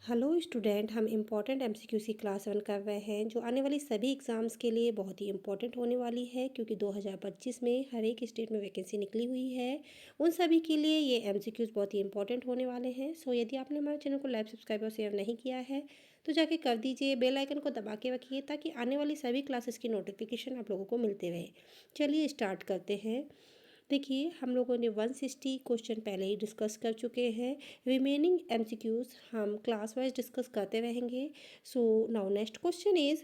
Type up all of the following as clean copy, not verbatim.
Hello student, हम important MCQs की class 1 कर रहे हैं जो आने वाली सभी एग्ज़ाम्स के लिए बहुत ही इम्पॉर्टेंट होने वाली है क्योंकि 2025 में हर एक स्टेट में वैकेंसी निकली हुई है। उन सभी के लिए ये एमसीक्यूज़ बहुत ही इम्पॉर्टेंट होने वाले हैं। सो यदि आपने हमारे चैनल को लाइक, सब्सक्राइब और शेयर नहीं किया है तो जाके कर दीजिए। बेल आइकन को दबा के रखिए ताकि आने वाली सभी क्लासेस की नोटिफिकेशन आप लोगों को मिलते रहे। चलिए स्टार्ट करते हैं। देखिए, हम लोगों ने 160 क्वेश्चन पहले ही डिस्कस कर चुके हैं। रिमेनिंग एमसीक्यूज हम क्लास वाइज डिस्कस करते रहेंगे। So now next question is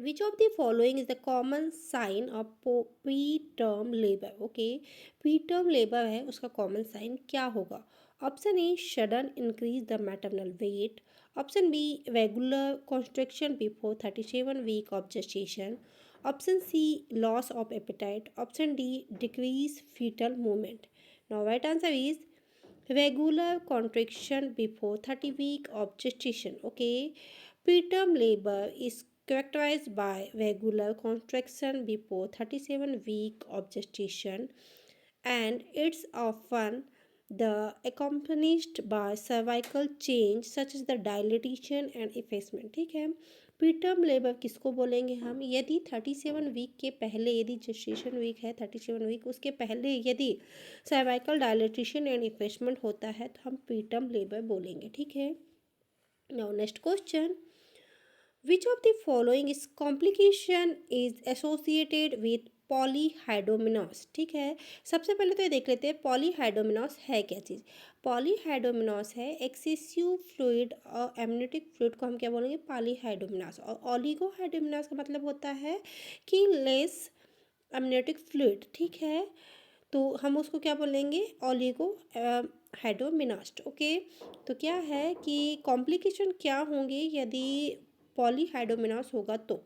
which of the following is the common sign of preterm labour. Okay, preterm labour है, उसका कॉमन साइन क्या होगा? Option A sudden increase the maternal weight. Option B regular construction before 37 week of gestation. Option C loss of appetite. Option D decrease fetal movement. Now right answer is regular contraction before 30 week of gestation. Okay, preterm labor is characterized by regular contraction before 37 week of gestation, and it's often the accompanied by cervical change such as the dilatation and effacement. ठीक है, preterm labour किसको बोलेंगे हम? यदि 37 week के पहले, यदि gestation week है 37 वीक, उसके पहले यदि सर्वाइकल डायलेटेशन एंड इफेसमेंट होता है तो हम प्रीटर्म लेबर बोलेंगे। ठीक है, now next question, which of the following is complication is associated with polyhydramnios. ठीक है, सबसे पहले तो ये देख लेते हैं पॉलीहाइड्रोमिनोस है क्या चीज़। पॉलीहाइड्रोमिनोस है एक्सेसिव फ्लूइड और एमनियोटिक फ्लूइड को हम क्या बोलेंगे? पॉलीहाइड्रोमिनोस। और ऑलिगोहाइड्रोमिनोस का मतलब होता है कि लेस एमनियोटिक फ्लूइड। ठीक है, तो हम उसको क्या बोलेंगे? ऑलिगो हाइड्रोमिनास्ट। ओके, तो क्या है कि कॉम्प्लिकेशन क्या होंगे यदि पॉलीहाइड्रोमिनास होगा तो?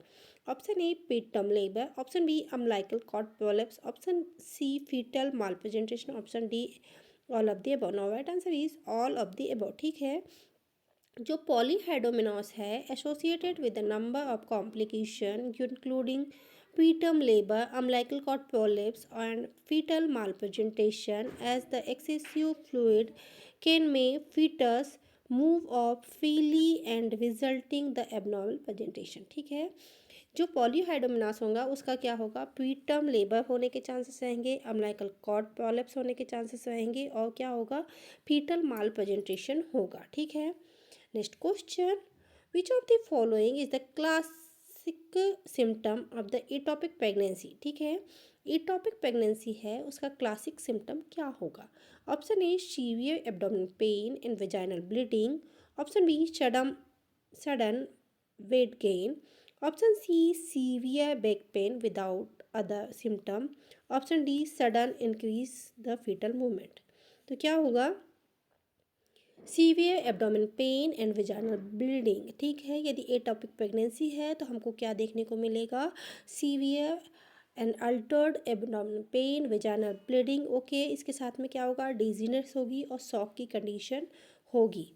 Option A preterm labour, option B umbilical cord polyps, option C fetal malpresentation, option D all of the above. Now right answer is all of the above. ठीक है, जो पॉलीहाइड्रोमिनोस है associated with the number of complication including preterm labor, umbilical cord polyps, and fetal malpresentation, as the excessive fluid can make fetus move off freely and resulting the abnormal presentation. ठीक है, जो पॉलीहाइड्रोमिनास होगा उसका क्या होगा? Preterm labour होने के chances रहेंगे, अम्लाइकल कॉर्ड पॉलिप्स होने के चांसेस रहेंगे, और क्या होगा? फीटल माल प्रेजेंटेशन होगा। ठीक है, next question, which of the following is the classic symptom of the atopic pregnancy. ठीक है, एटॉपिक प्रेगनेंसी है, उसका क्लासिक सिम्टम क्या होगा? Option A severe abdominal pain and vaginal bleeding, option B sudden weight gain, option C severe back pain without other symptom, option D sudden increase the fetal movement. तो क्या होगा? Severe abdominal pain and vaginal bleeding. ठीक है, यदि atopic pregnancy है तो हमको क्या देखने को मिलेगा? Severe and Altered abdominal pain, vaginal bleeding. Okay, इसके साथ में क्या होगा? डिजीनेस होगी और शॉक की कंडीशन होगी।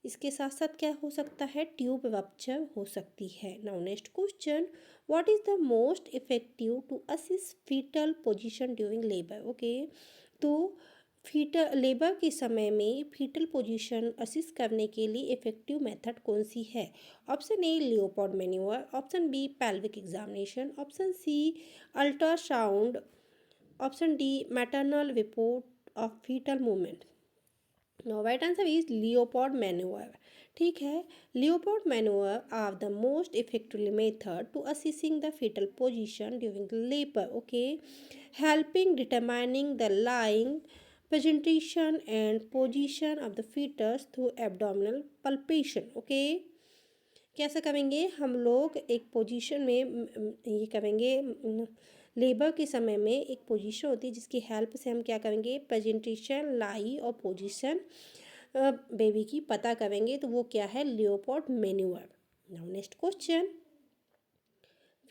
इसके साथ साथ क्या हो सकता है? ट्यूब रप्चर हो सकती है। Now next question, what is the most effective to assist fetal position during labour. Okay, तो फीटल लेबर के समय में फीटल पोजीशन असिस्ट करने के लिए इफेक्टिव मेथड कौन सी है? Option A Leopold manoeuvre, option B pelvic examination, option C ultrasound, option D maternal report of fetal movement. No right answer is Leopold manoeuvre. ठीक है, Leopold manoeuvre are the most effective method to assisting the fetal position during labour. Okay, helping determining the lying presentation and position of the fetus through abdominal palpation. Okay, कैसे करेंगे हम लोग? एक position में ये करेंगे, लेबर के समय में एक पोजीशन होती है जिसकी हेल्प से हम क्या करेंगे? प्रेजेंटेशन, लाई और पोजीशन बेबी की पता करेंगे, तो वो क्या है? Leopold manure. Now next question,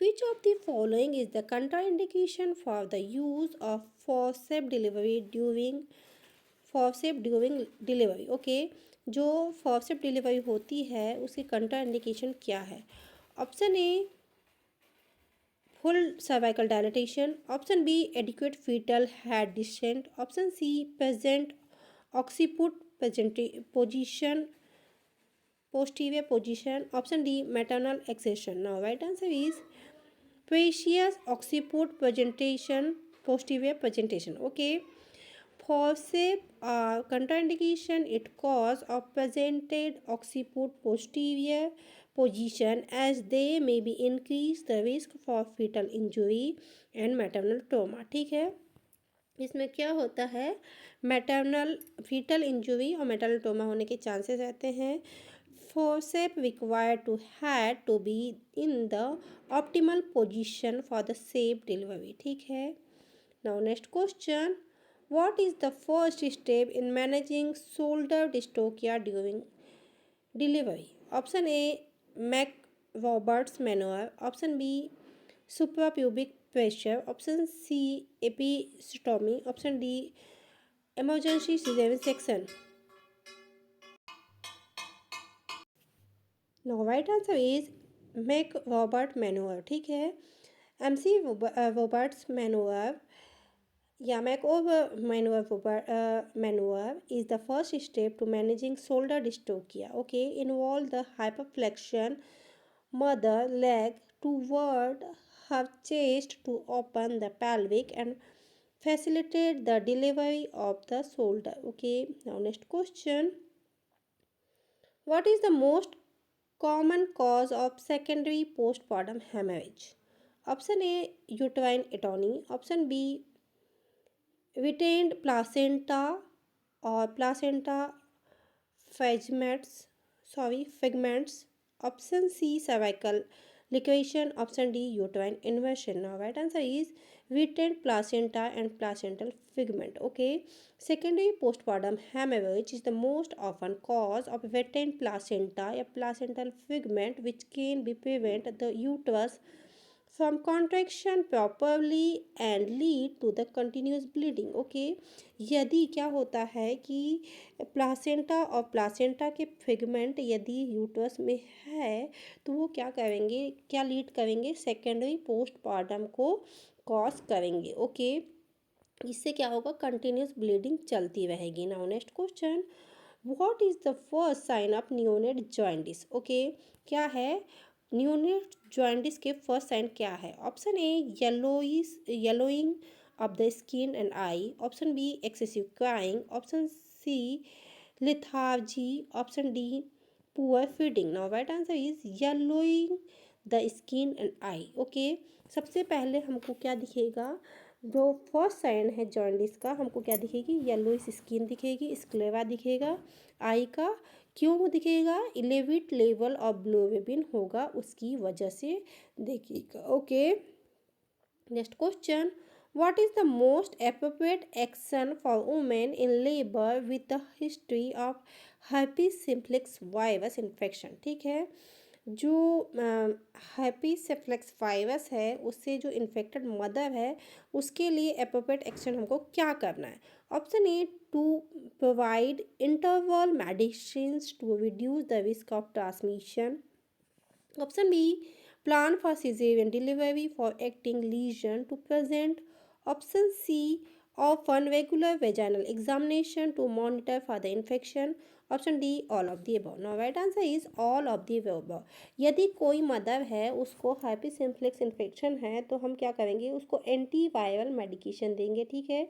which of the following is the contraindication for the use of forceps during delivery? Okay, जो forceps डिलीवरी होती है उसकी कंट्रा इंडिकेशन क्या है? Option A full cervical dilatation, option B adequate fetal head descent, option C present occiput position, posterior position. Option D, maternal accession. Now right answer is previous occiput presentation, posterior presentation. Okay. Forceps are contraindication. It cause of presented occiput posterior position as they may be increase the risk for fetal injury and maternal trauma. ठीक है, इसमें क्या होता है, maternal fetal injury और maternal trauma होने के chances रहते हैं. Forceps required to had to be in the optimal position for the safe delivery. ठीक है. Now next question. What is the first step in managing shoulder dystocia during delivery? Option A, Mac-Roberts maneuver. Option B, suprapubic pressure. Option C, episiotomy. Option D, emergency cesarean section. Now right answer is Mac-Robert maneuver. ठीक है, MC Roberts maneuver या Mac-Over maneuver is the first step to managing shoulder dystocia. Okay, involve the hyperflexion mother leg toward her chest to open the pelvic and facilitate the delivery of the shoulder. Okay, now next question. What is the most common cause of secondary postpartum hemorrhage? Option A, uterine atony. Option B, retained placenta or placenta fragments. Option C, cervical liquefaction. Option D, uterine inversion. Now right answer is retained placenta and placental fragment. Okay, secondary postpartum hemorrhage is the most often cause of retained placenta, a placental fragment which can be prevent the uterus from contraction properly and lead to the continuous bleeding. Okay, यदि क्या होता है कि placenta और placenta के fragment यदि uterus में है तो वो क्या करेंगे, क्या लीड करेंगे, सेकेंडरी पोस्टपार्टम को कॉज करेंगे. ओके, इससे क्या होगा, कंटिन्यूस ब्लीडिंग चलती रहेगी. Now next question. What is the first sign of neonate jaundice? Okay, क्या है नियोनेट जॉइंटिस के फर्स्ट साइन क्या है? Option A, yellowing of the skin and eye. Option B, excessive crying. Option C, lethargy. Option D, poor feeding. Now right answer is yellowing the skin and eye. Okay, सबसे पहले हमको क्या दिखेगा, जो first sign है jaundice का, हमको क्या दिखेगी, येलोइश स्किन दिखेगी, स्क्लेरा दिखेगा, आई का क्यों दिखेगा, इलेवेट लेवल ऑफ बिलिरुबिन होगा उसकी वजह से देखिएगा. Okay, next question. What is the most appropriate action for women in labour with the history of herpes simplex virus infection? ठीक है, जो हर्पीज सिम्प्लेक्स वायरस है उससे जो इन्फेक्टेड मदर है उसके लिए एप्रोप्रिएट एक्शन हमको क्या करना है? Option A, to provide interval medicines to reduce the risk of transmission. Option B, plan for caesarean delivery for acting lesion to present. Option C, often regular vaginal examination to monitor for the infection. Option D, all of the above. Now right answer is all of the above. यदि कोई mother है उसको herpes simplex infection है तो हम क्या करेंगे, उसको एंटीवायरल मेडिकेशन देंगे. ठीक है,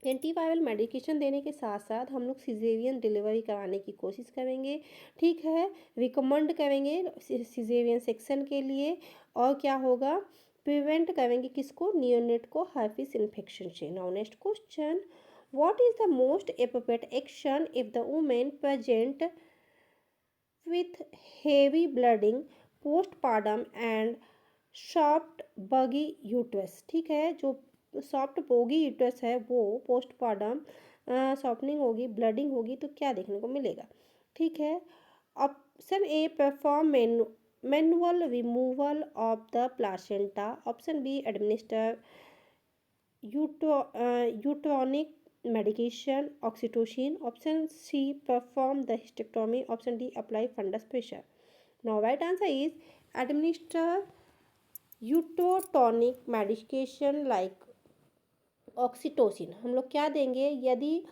एंटीवायरल मेडिकेशन देने के साथ साथ हम लोग सिजेरियन डिलीवरी कराने की कोशिश करेंगे. ठीक है, रिकमेंड करेंगे सिजेरियन सेक्शन के लिए. और क्या होगा, प्रिवेंट करेंगे किसको, नियोनेट को हर्पीज इन्फेक्शन से. Now next question. What is the most appropriate action if the women present with heavy bleeding postpartum and soft बगी यूट्रस? ठीक है, जो सॉफ्ट बोगी यूट्रस है वो पोस्टपार्टम सॉफ्टनिंग होगी, ब्लडिंग होगी तो क्या देखने को मिलेगा? ठीक है, option A, perform manual removal of the placenta. Option B, administer uterotonic medication oxytocin. Option C, perform the hysterectomy. Option D, apply fundus pressure. Now right answer is administer uterotonic medication like oxytocin. हम लोग क्या देंगे, यदि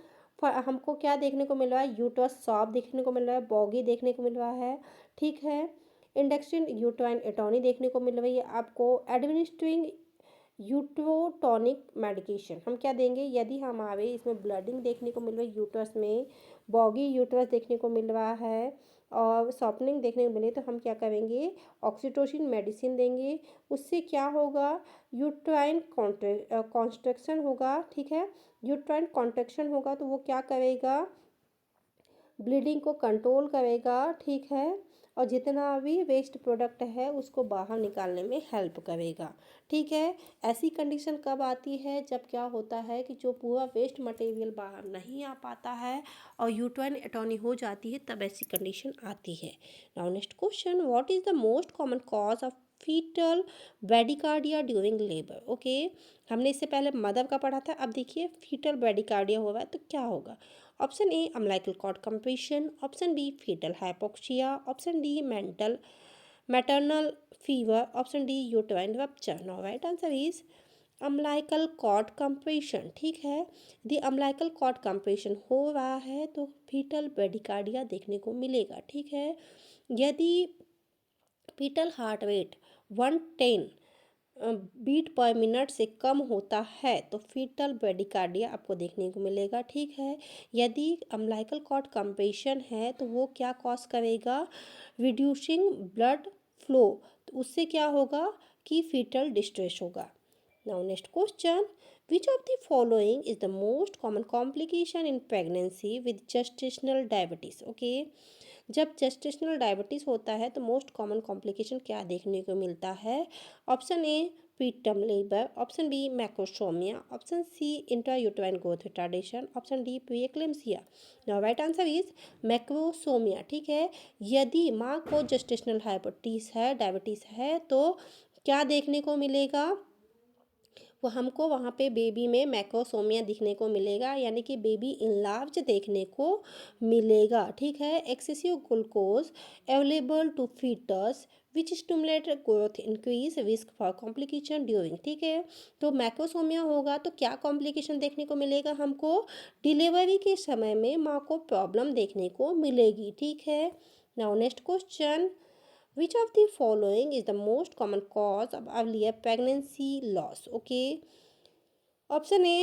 हमको क्या देखने को मिल रहा है, यूट्रस सॉफ्ट देखने को मिल रहा है, बॉगी देखने को मिल रहा है, ठीक है। इंडक्शन यूट्राइन एटॉनी देखने को मिल रही है आपको। एडमिनिस्ट्रिंग यूट्रोटॉनिक मेडिकेशन हम क्या देंगे, यदि हमारे इसमें ब्लडिंग देखने को मिल रही है यूट्रस में, बॉगी यूट्रस देखने को मिल रहा है और सॉफ्टनिंग देखने को मिले, तो हम क्या करेंगे, ऑक्सीटोसिन मेडिसिन देंगे। उससे क्या होगा, यूट्राइन कॉन्स्ट्रक्शन होगा, ठीक है। यूट्राइन कॉन्ट्रैक्शन होगा तो वो क्या करेगा, ब्लीडिंग को कंट्रोल करेगा, ठीक है। और जितना भी वेस्ट प्रोडक्ट है उसको बाहर निकालने में हेल्प करेगा, ठीक है। ऐसी कंडीशन कब आती है, जब क्या होता है कि जो पूरा वेस्ट मटेरियल बाहर नहीं आ पाता है और यूट्राइन एटॉनी हो जाती है, तब ऐसी कंडीशन आती है। Now next question, what is the most common cause of fetal bradycardia during labour. Okay, हमने इससे पहले मदर का पढ़ा था, अब देखिए फीटल ब्रैडिकार्डिया हो रहा है तो क्या होगा। Option A umbilical cord compression, option B fetal hypoxia, option D maternal fever, option D uterine rupture. Now right answer is umbilical cord compression, ठीक है। यदि अम्बिलिकल कॉर्ड कंप्रेशन हो रहा है तो फीटल ब्रैडिकार्डिया देखने को मिलेगा, ठीक है। यदि fetal heart rate 110 beat per minute से कम होता है तो फीटल ब्रैडिकार्डिया आपको देखने को मिलेगा, ठीक है। यदि अम्बिलिकल कॉर्ड कंप्रेशन है तो वो क्या कॉज करेगा, रिड्यूसिंग ब्लड फ्लो, तो उससे क्या होगा कि फीटल डिस्ट्रेस होगा। Now next question, which of the following is the most common complication in pregnancy with gestational diabetes. Okay, जब जेस्टेशनल डायबिटीज़ होता है तो मोस्ट कॉमन कॉम्प्लिकेशन क्या देखने को मिलता है। Option A preterm labour, option B macrosomia, option C intrauterine growth retardation, option D preeclampsia. Now right answer is macrosomia, ठीक है। यदि माँ को जेस्टेशनल डायबिटीज़ है तो क्या देखने को मिलेगा, वो हमको वहाँ पे बेबी में मैक्रोसोमिया दिखने को मिलेगा, यानी कि बेबी इनलार्ज देखने को मिलेगा, ठीक है। Excessive glucose available to foetus which stimulate growth increase risk for complication during, ठीक है। तो मैक्रोसोमिया होगा तो क्या कॉम्प्लिकेशन देखने को मिलेगा, हमको डिलीवरी के समय में माँ को प्रॉब्लम देखने को मिलेगी, ठीक है। Now next question, which of the following is the most common cause of earlier pregnancy loss? Okay. Option A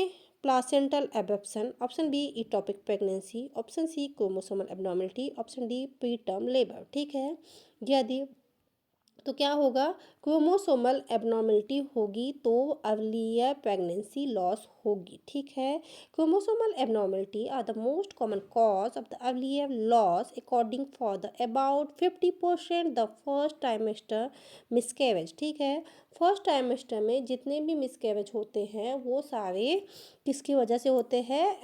placental abruption, option B ectopic pregnancy, option C chromosomal abnormality, option D preterm labor, ठीक है। यदि तो क्या होगा, chromosomal abnormality होगी तो earlier pregnancy loss होगी, ठीक है। Chromosomal abnormality are the most common cause of the earlier loss according for the about 50% the first trimester miscarriage, ठीक है। फर्स्ट ट्राइमेस्टर में जितने भी मिसकैरेज होते हैं वो सारे किसकी वजह से होते हैं,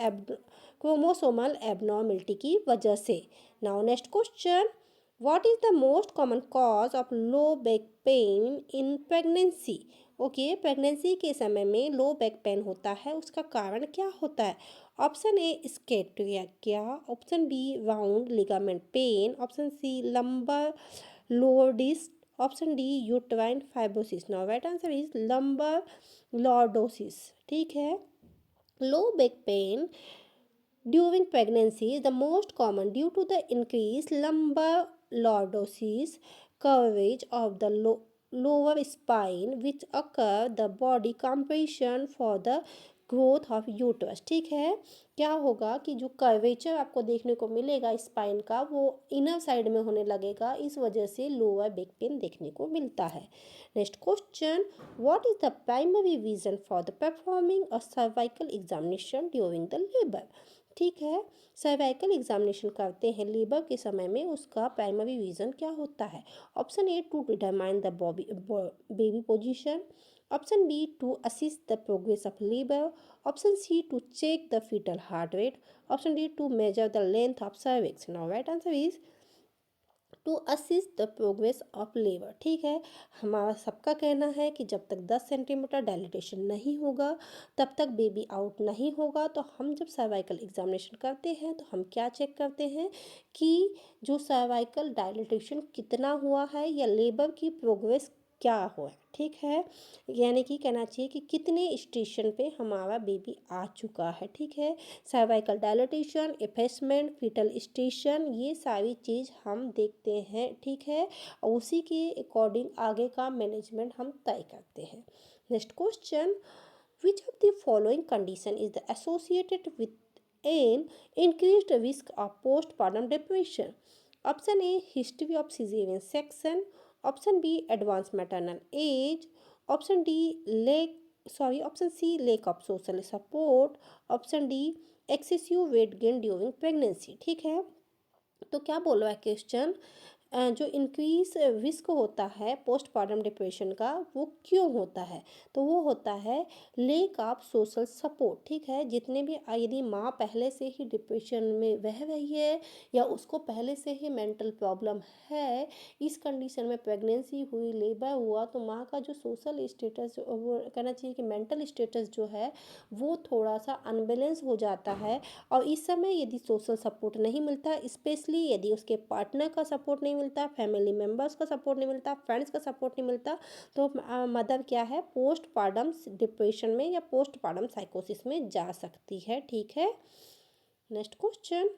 क्रोमोसोमल एबनॉर्मलिटी की वजह से। Now next question, what is the most common cause of low back pain in pregnancy? Okay, pregnancy के समय में लो बैक पेन होता है, उसका कारण क्या होता है। ऑप्शन ए स्केटिया, option B round ligament pain, option C lumbar lordosis, option D uterine fibrosis. Now right answer is lumbar lordosis, ठीक है। Low back pain during pregnancy is the most common due to the increased lumbar lordosis coverage of the lower spine which occur the body compression for the growth of uterus, ठीक है। क्या होगा कि जो curvature आपको देखने को मिलेगा स्पाइन का वो इनर साइड में होने लगेगा, इस वजह से लोअर बैक पेन देखने को मिलता है। Next question, what is the primary reason for the performing a cervical examination during the labour, ठीक है। सर्वाइकल एग्जामिनेशन करते हैं लेबर के समय में, उसका प्राइमरी रीज़न क्या होता है। Option A to determine the baby position, option B to assist the progress of labour, option C to check the fetal heart rate, option D to measure the length of cervix. Now right answer is to assist the progress of labour, ठीक है। हमारा सबका कहना है कि जब तक 10 centimetre dilatation नहीं होगा तब तक बेबी आउट नहीं होगा। तो हम जब सर्वाइकल एग्जामिनेशन करते हैं तो हम क्या चेक करते हैं कि जो सर्वाइकल डायलिटेशन कितना हुआ है या लेबर की प्रोग्रेस क्या हुआ, ठीक है। यानी कि कहना चाहिए कि कितने स्टेशन पे हमारा बेबी आ चुका है, ठीक है। Cervical dilatation, effacement, fetal station, ये सारी चीज़ हम देखते हैं, ठीक है। और उसी के अकॉर्डिंग आगे का मैनेजमेंट हम तय करते हैं। Next question, which of the following condition is associated with an increased risk of postpartum depression? Option A, history of cesarean section. Option B, advanced maternal age. Option D, option C, lack of social support. Option D, excessive weight gain during pregnancy. ठीक है, तो क्या बोल रहा है question, जो increase risk होता है पोस्टपार्टम डिप्रेशन का वो क्यों होता है, तो वो होता है लेक ऑफ सोशल सपोर्ट, ठीक है। जितने भी यदि माँ पहले से ही डिप्रेशन में बह रही है या उसको पहले से ही मेंटल प्रॉब्लम है, इस कंडीशन में प्रेगनेंसी हुई, लेबर हुआ, तो माँ का जो सोशल स्टेटस, वो कहना चाहिए कि मेंटल स्टेटस जो है वो थोड़ा सा अनबैलेंस हो जाता है। और इस समय यदि सोशल सपोर्ट नहीं मिलता, स्पेशली यदि उसके पार्टनर का सपोर्ट नहीं मिलता, फैमिली मेम्बर्स का सपोर्ट नहीं मिलता, फ्रेंड्स का सपोर्ट नहीं मिलता, तो मदर क्या है, पोस्टपार्टम डिप्रेशन में या पोस्टपार्टम साइकोसिस में जा सकती है, ठीक है। Next question,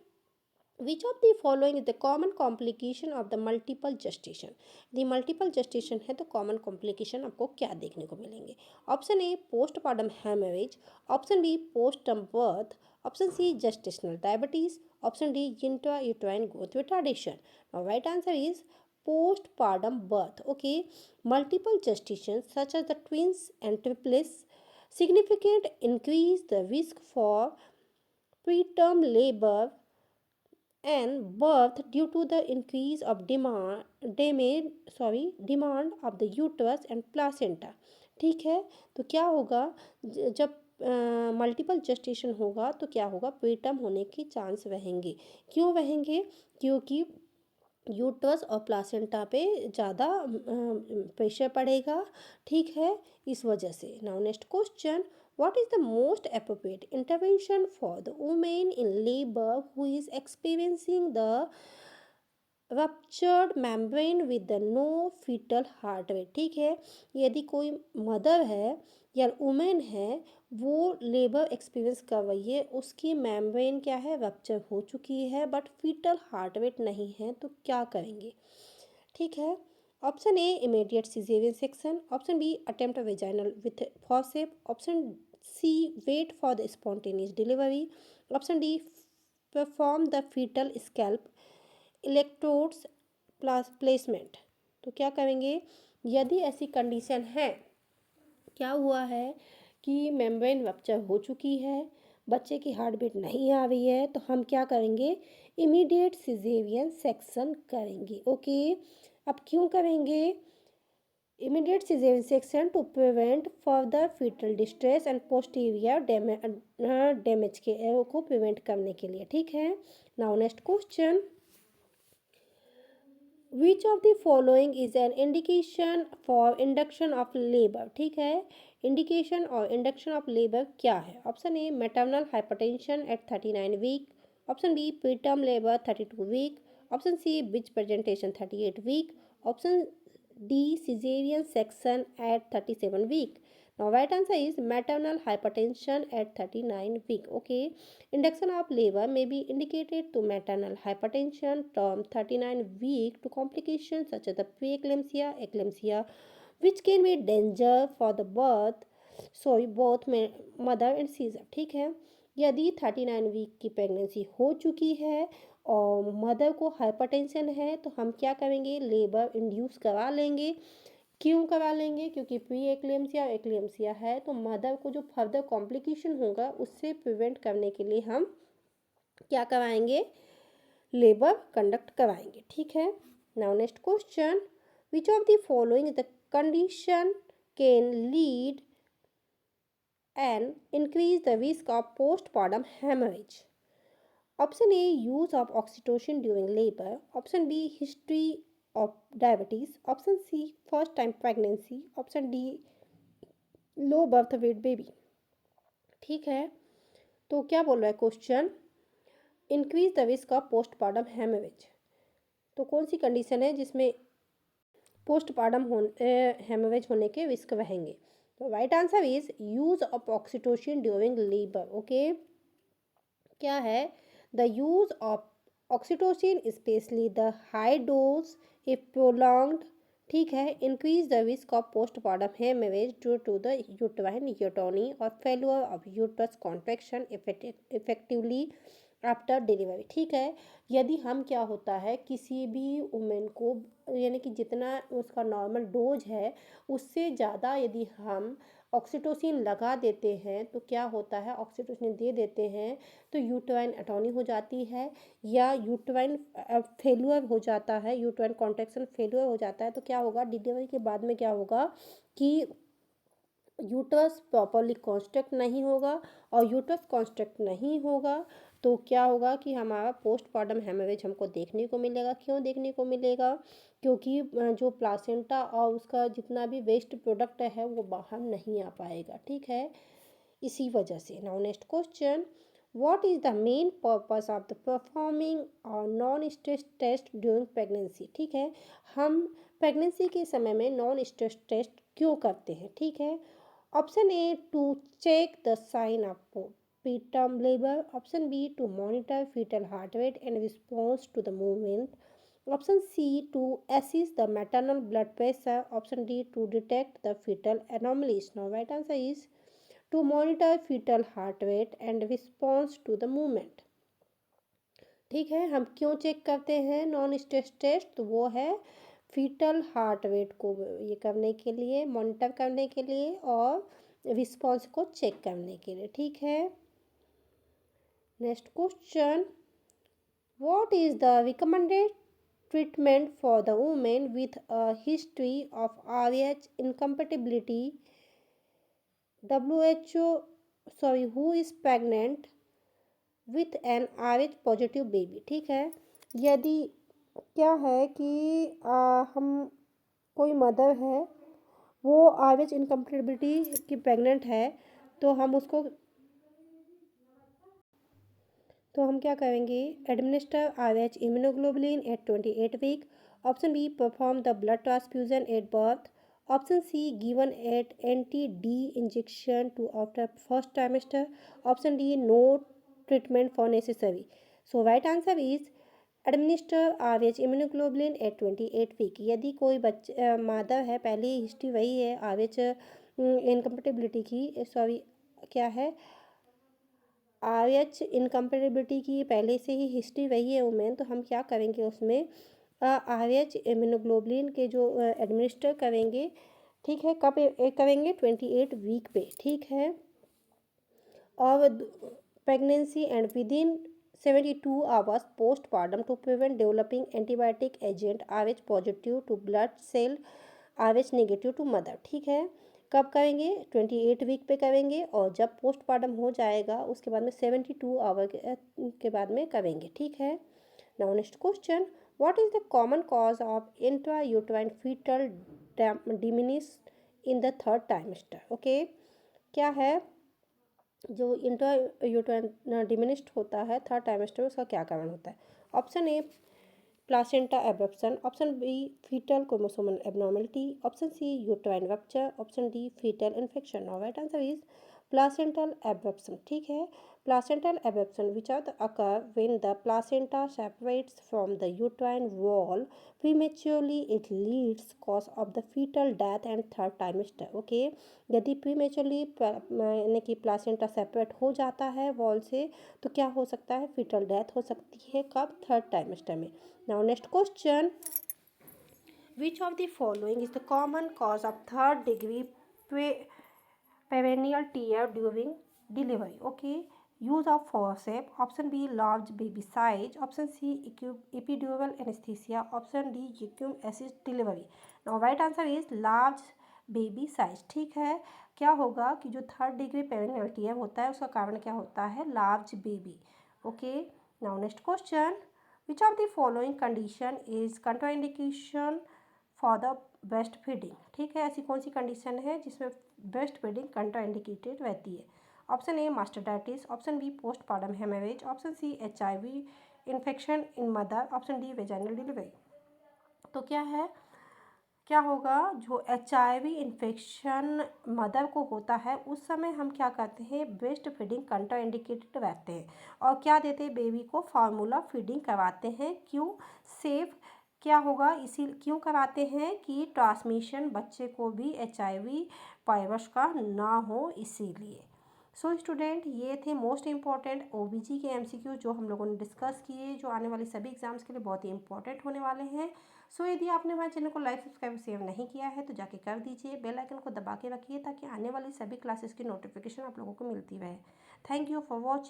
which of the following is the common complication of the multiple gestation? The multiple gestation है तो कॉमन कॉम्प्लिकेशन आपको क्या देखने को मिलेंगे? Option A, postpartum haemorrhage. Option B, postterm birth. Option C, gestational diabetes. Option D, intrauterine growth retardation. Now right answer is postpartum birth. Okay, multiple gestation such as the twins and triplets significant increase the risk for preterm labor and birth due to the increase of demand of the uterus and placenta, ठीक है। तो क्या होगा, जब multiple gestation होगा तो क्या होगा, प्रीटर्म होने के चांस रहेंगे। क्यों रहेंगे, क्योंकि यूट्रस और प्लासेंटा पे ज़्यादा प्रेशर पड़ेगा, ठीक है, इस वजह से। Now next question, what is the most appropriate intervention for the woman in labor who is experiencing the ruptured membrane with the no fetal heart rate? ठीक है, यदि कोई मदर है या वुमेन है, वो लेबर एक्सपीरियंस कर रही है, उसकी मेम्ब्रेन क्या है, रप्चर हो चुकी है, बट फीटल हार्ट रेट नहीं है, तो क्या करेंगे, ठीक है। Option A, immediate caesarean section. Option B, attempt vaginal with forcep. Option C, wait for the spontaneous delivery. Option D, perform the fetal scalp electrodes placement. तो क्या करेंगे, यदि ऐसी कंडीशन है, क्या हुआ है कि मेम्ब्रेन रप्चर हो चुकी है, बच्चे की हार्ट बीट नहीं आ रही है, तो हम क्या करेंगे, इमीडिएट सिजेरियन सेक्शन करेंगे। ओके, अब क्यों करेंगे immediate caesarean section, to prevent further fetal distress and posterior damage के को प्रिवेंट करने के लिए, ठीक है। Now next question, which of the following is an indication for induction of labour? ठीक है, इंडिकेशन और इंडक्शन ऑफ लेबर क्या है? Option A, maternal hypertension at 39 week. Option B, preterm labour 32 week. Option C, beach presentation 38 week. Option D, caesarean section at 37 week. Now right answer is maternal hypertension at 39 week. Okay, induction of labor may be indicated to maternal hypertension from 39 week to complications such as the preeclampsia, eclampsia, which can be danger for the both mother and seizure. ठीक है, यदि 39 week की pregnancy हो चुकी है और mother को hypertension है, तो हम क्या करेंगे, लेबर इंड्यूस करा लेंगे। क्यों करा लेंगे, क्योंकि प्री एक्लेम्सिया एक्लेम्सिया है, तो मदर को जो फर्दर कॉम्प्लिकेशन होगा उससे प्रिवेंट करने के लिए हम क्या कराएंगे, लेबर कंडक्ट कराएंगे, ठीक है। Now next question, which of the following the condition can lead and increase the risk of postpartum haemorrhage? Option A, use of oxytocin during labour. Option B, history of diabetes. Option C, first time pregnancy. Option D, low birth weight baby. ठीक है, तो क्या बोल रहा है question, increase the risk of postpartum haemorrhage, तो कौन सी condition है जिसमें पोस्टपार्टम हेमरेज होने के रिस्क रहेंगे। तो right answer is use of oxytocin during labour. Okay, क्या है? The use of oxytocin specially the high dose if prolonged, ठीक है, increase the risk of postpartum haemorrhage due to the uterine atony और failure of uterus contraction effectively after delivery. ठीक है, यदि हम क्या होता है किसी भी वुमेन को, यानी कि जितना उसका नॉर्मल डोज है उससे ज़्यादा यदि हम ऑक्सीटोसिन लगा देते हैं तो क्या होता है, ऑक्सीटोसिन दे देते हैं तो यूट्राइन एटोनी हो जाती है या यूट्राइन फेल्यूर हो जाता है, यूट्राइन कॉन्ट्रैक्शन फेल्यूर हो जाता है। तो क्या होगा, डिलीवरी के बाद में क्या होगा कि यूट्रस प्रॉपरली कॉन्स्ट्रक्ट नहीं होगा, और यूट्रस कॉन्स्ट्रक्ट नहीं होगा तो क्या होगा कि हमारा पोस्टपार्टम हेमरेज हमको देखने को मिलेगा। क्यों देखने को मिलेगा? क्योंकि जो प्लासेंटा और उसका जितना भी वेस्ट प्रोडक्ट है वो बाहर नहीं आ पाएगा। ठीक है, इसी वजह से। Now next question, what is the main purpose of the performing non stress test during pregnancy. ठीक है, हम प्रेगनेंसी के समय में नॉन स्ट्रेस टेस्ट क्यों करते हैं? ठीक है, option A to check the sign of preterm labor, option B to monitor fetal heart rate and response to the movement, option C to assess the maternal blood pressure, option D to detect the fetal anomalies. Now right answer is to monitor fetal heart rate and response to the movement। ठीक है, हम क्यों check करते हैं non stress test? तो वो है fetal heart rate को ये करने के लिए, मॉनिटर करने के लिए और रिस्पॉन्स को चेक करने के लिए। ठीक है, next question, what is the recommended treatment for the women with a history of RH incompatibility, who is pregnant with an RH positive baby. ठीक है, यदि क्या है कि हम कोई मदर है वो RH इनकम्पेटिबिलिटी की प्रेग्नेंट है तो हम क्या करेंगे, administer RH immunoglobulin at 28 week, option B perform the blood transfusion at birth, option C given at anti D injection to after first trimester, option D no treatment for necessary. So right answer is administer RH immunoglobulin at 28 week. यदि कोई मादर है, पहली history वही है RH incompatibility की, sorry क्या है, RH इनकम्पेटिबिलिटी की पहले से ही हिस्ट्री वही है वुमेन, तो हम क्या करेंगे उसमें RH इम्यूनोग्लोबुलिन के जो एडमिनिस्टर करेंगे। ठीक है, कब करेंगे, 28 वीक पे। ठीक है, और pregnancy and within 72 hours postpartum to prevent developing antibiotic agent RH positive to blood cell RH negative to mother. ठीक है, कब करेंगे, 28 वीक पे करेंगे, और जब पोस्टपार्टम हो जाएगा उसके बाद में 72 आवर के बाद में करेंगे। ठीक है, now next question, what is the common cause of intra uterine fetal diminish in the third trimester. Okay, क्या है जो इंट्रा यूट्राइन डिमिनिश्ड होता है थर्ड ट्राइमेस्टर में, उसका क्या कारण होता है? Option A placenta abruption, option B fetal chromosomal abnormality, option C uterine rupture, option D fetal infection. Now right answer is placental abruption. ठीक है, placental abruption which are occur when the placenta separates from the uterine wall prematurely, it leads cause of the fetal death and third trimester. Okay, यदि prematurely यानी कि placenta separate हो जाता है wall से तो क्या हो सकता है, फीटल डेथ हो सकती है। कब, थर्ड ट्राइमेस्टर में। Now next question, which of the following is the common cause of third degree perineal tear during delivery? Okay, use of forceps, option B large baby size, option C epidural anesthesia, option D vacuum assist delivery. Now right answer is large baby size. ठीक है, क्या होगा कि जो third degree perennial tier होता है उसका कारण क्या होता है, large baby. Okay, now next question, which of the following condition is contraindication for the breast feeding? ठीक है, ऐसी कौन सी कंडीशन है जिसमें ब्रेस्ट फीडिंग कंट्राइंडिकेटेड रहती है? Option A mastitis, option B postpartum haemorrhage, option C HIV infection in mother, option D vaginal delivery. तो क्या है, क्या होगा, जो HIV इन्फेक्शन मदर को होता है उस समय हम क्या करते हैं, ब्रेस्ट फीडिंग कंट्रा इंडिकेटेड रहते हैं और क्या देते हैं, बेबी को फार्मूला फीडिंग करवाते हैं। क्यों? सेफ क्या होगा, इसी क्यों कराते हैं कि ट्रांसमिशन बच्चे को भी HIV वायरस का ना हो, इसीलिए। सो स्टूडेंट, ये थे मोस्ट इम्पॉर्टेंट OBG के MCQ जो हम लोगों ने डिस्कस किए, जो आने वाले सभी एग्जाम्स के लिए बहुत ही इंपॉर्टेंट होने वाले हैं। सो यदि आपने हमारे चैनल को लाइक सब्सक्राइब सेव नहीं किया है तो जाके कर दीजिए, बेल आइकन को दबा के रखिए ताकि आने वाली सभी क्लासेस की नोटिफिकेशन आप लोगों को मिलती रहे। Thank you for watching.